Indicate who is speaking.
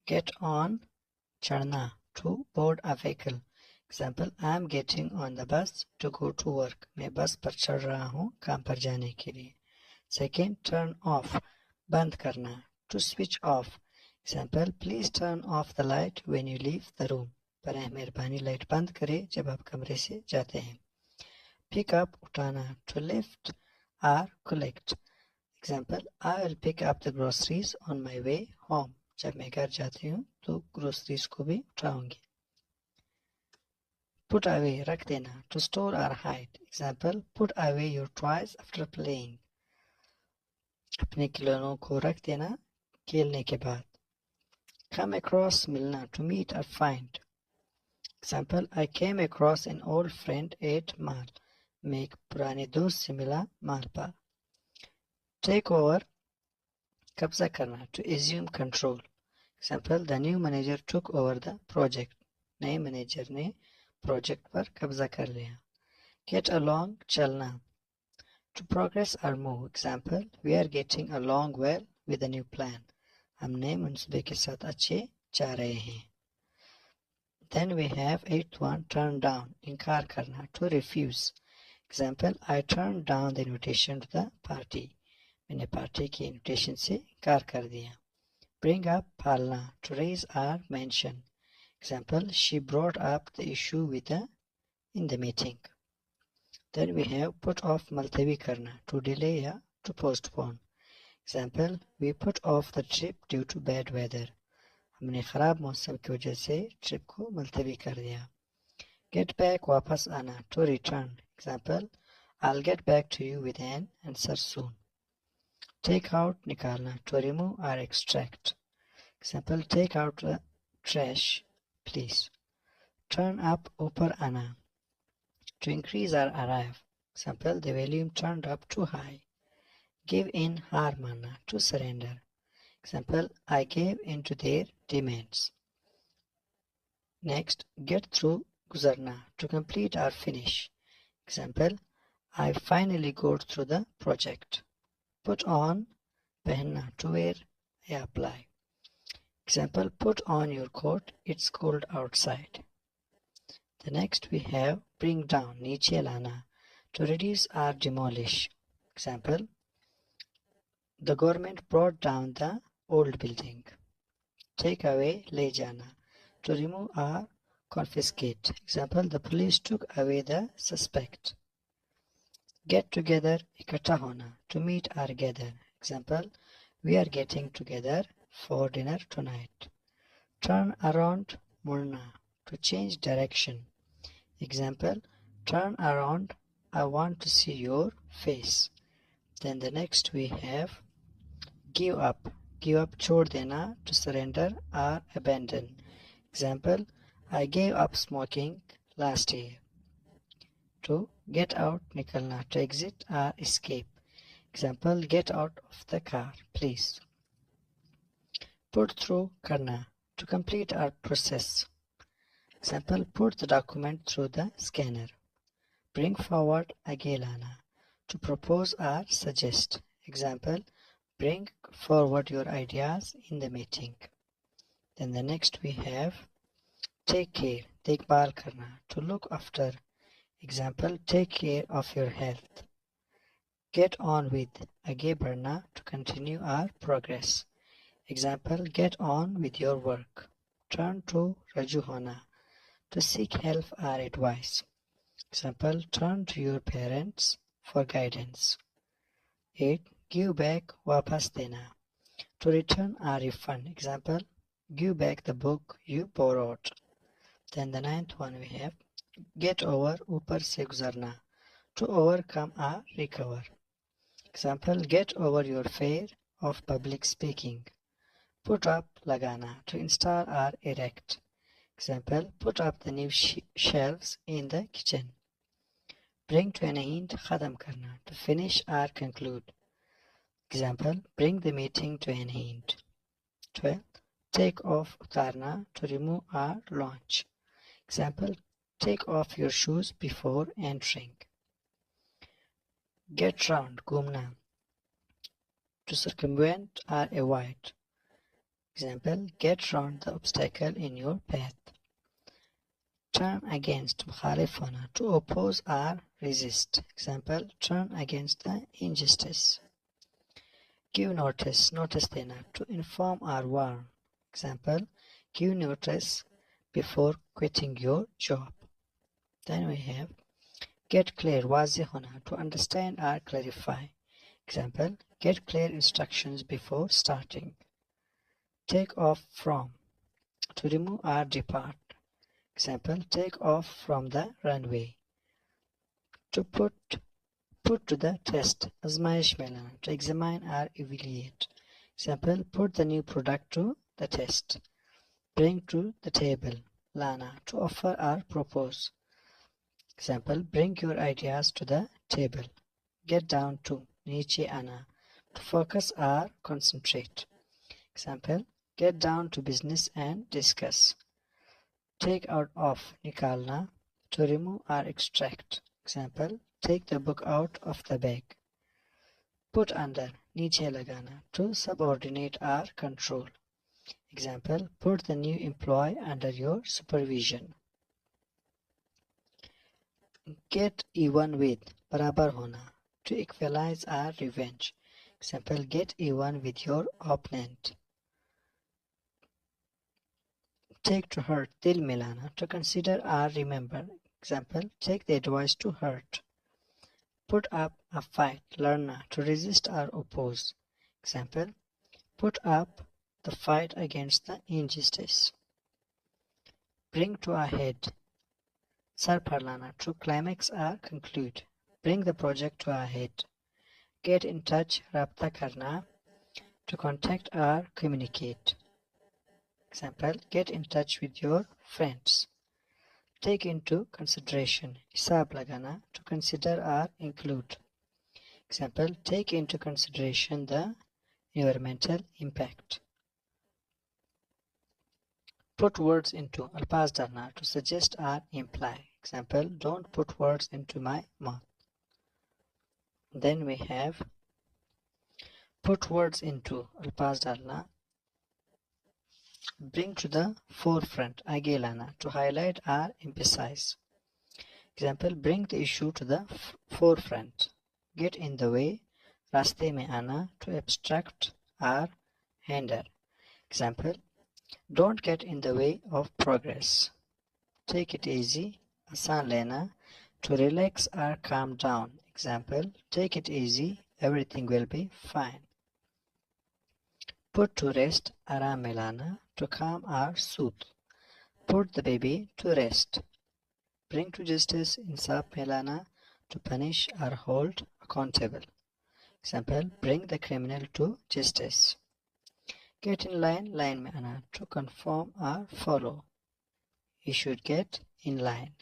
Speaker 1: Get on, चढ़ना, to board a vehicle. Example, I am getting on the bus to go to work. मैं बस पर चढ़ रहा हूँ काम पर जाने के लिए. Second, turn off, बंद करना, to switch off. Example, please turn off the light when you leave the room. बराए मेहरबानी लाइट बंद करें जब आप कमरे से जाते हैं. Pick up, उठाना, to lift or collect. Example, I will pick up the groceries on my way home. जब मैं घर जाती हूँ तो ग्रोसरीज को भी उठाऊंगी. Put away, रख देना, to store or hide. Example, put away your toys after playing. अपने खिलौनों को रख देना खेलने के बाद. Come across, मिलना, to meet or find. Example, I came across an old friend at mall. मैं एक पुराने दोस्त से मिला माल पर. Take over, कब्जा करना, to assume control. Example, the new manager took over the project. नए मैनेजर ने प्रोजेक्ट पर कब्जा कर लिया. Get along, चलना, to progress or move. Example, we are getting along well with the new plan. हम नए मंसूबे के साथ अच्छे जा रहे हैं. Then we have 8th one, turn down, इनकार करना, to refuse. Example, I turned down the invitation to the party. मैंने पार्टी की इनविटेशन से इनकार कर दिया. Bring up, पालना, to raise or mention. Example, she brought up the issue with in the meeting. Then we have put off, मुलतवी करना, to delay या to postpone. Example, we put off the trip due to bad weather. हमने खराब मौसम की वजह से trip को मुलतवी कर दिया. Get back, वापस आना, to return. Example, I'll get back to you with an answer soon. Take out, निकालना, to remove or extract. Example, take out the trash, please. Turn up, ऊपर आना, to increase or arrive. Example, the volume turned up too high. Give in, हार मानना, to surrender. Example, I gave in to their demands. Next, get through, गुजरना, to complete or finish. Example, I finally got through the project. Put on, पहनना, to wear या apply. Example, put on your coat, it's cold outside. The next we have bring down, नीचे लाना, to reduce or demolish. Example, the government brought down the old building. Take away, ले जाना, to remove or confiscate. Example, the police took away the suspect. Get together, इकट्ठा होना, to meet or gather. Example, we are getting together for dinner tonight. Turn around, मुड़ना, to change direction. Example, turn around, I want to see your face. Then the next we have give up, छोड़ देना, to surrender or abandon. Example, I gave up smoking last year. To get out, निकलना, to exit or escape. Example, get out of the car, please. Put through, करना, to complete or process. Example, put the document through the scanner. Bring forward, आगे लाना, to propose or suggest. Example, bring forward your ideas in the meeting. Then the next we have take care, देखभाल करना, to look after. Example, take care of your health. Get on with, आगे बढ़ना, to continue our progress. Example, get on with your work. Turn to, रजू होना, to seek help or advice. Example, turn to your parents for guidance. 8. Give back, वापस देना, to return or refund. Example, give back the book you borrowed. Then the 9th one we have get over, ऊपर से गुजरना, to overcome or recover. Example, get over your fear of public speaking. Put up, लगाना, to install or erect. Example, put up the new shelves in the kitchen. Bring to an end, ख़त्म करना, to finish or conclude. Example, bring the meeting to an end. 12. Take off, उतारना, to remove or launch. Example, take off your shoes before entering. Get round, घूमना, to circumvent or avoid. Example, get round the obstacle in your path. Turn against مخالف होना, to oppose or resist. Example, turn against the injustice. Give notice, notice देना, to inform or warn. Example, give notice before quitting your job. Then we have get clear, वाज़ेह होना, to understand or clarify. Example, get clear instructions before starting. Take off from, to remove or depart. Example, take off from the runway. To put to the test, आजमाइश में लाना, to examine or evaluate. Example, put the new product to the test. Bring to the table, लाना, to offer or propose. Example, bring your ideas to the table. Get down to, नीचे आना, to focus or concentrate. Example, get down to business and discuss. Take out of, निकालना, to remove or extract. Example, take the book out of the bag. Put under, नीचे लगाना, to subordinate or control. Example, put the new employee under your supervision. Get even with, बराबर होना, to equalize or revenge. Example, get even with your opponent. Take to hurt, दिल मिलाना, to consider or remember. Example, take the advice to hurt. Put up a fight, लड़ना, to resist or oppose. Example, put up the fight against the injustice. Bring to a head, sir पर लाना, to climax or conclude. Bring the project to a head. Get in touch, राब्ता करना, to contact or communicate. Example, get in touch with your friends. Take into consideration, हिसाब लगाना, to consider or include. Example, take into consideration the environmental impact. Put words into, अल्फाज डालना, to suggest or imply. Example, don't put words into my mouth. Then we have put words into, अल्फाज डालना, bring to the forefront, आगे लाना, to highlight or emphasize. Example, bring the issue to the forefront. Get in the way, रास्ते में आना, to obstruct or hinder. Example, don't get in the way of progress. Take it easy, आसान लेना, to relax or calm down. Example, take it easy, everything will be fine. Put to rest, आराम में लाना, to calm or soothe. Put the baby to rest. Bring to justice, इंसाफ में लाना, to punish or hold accountable. Example, bring the criminal to justice. Get in line, line में आना, to conform or follow. You should get in line.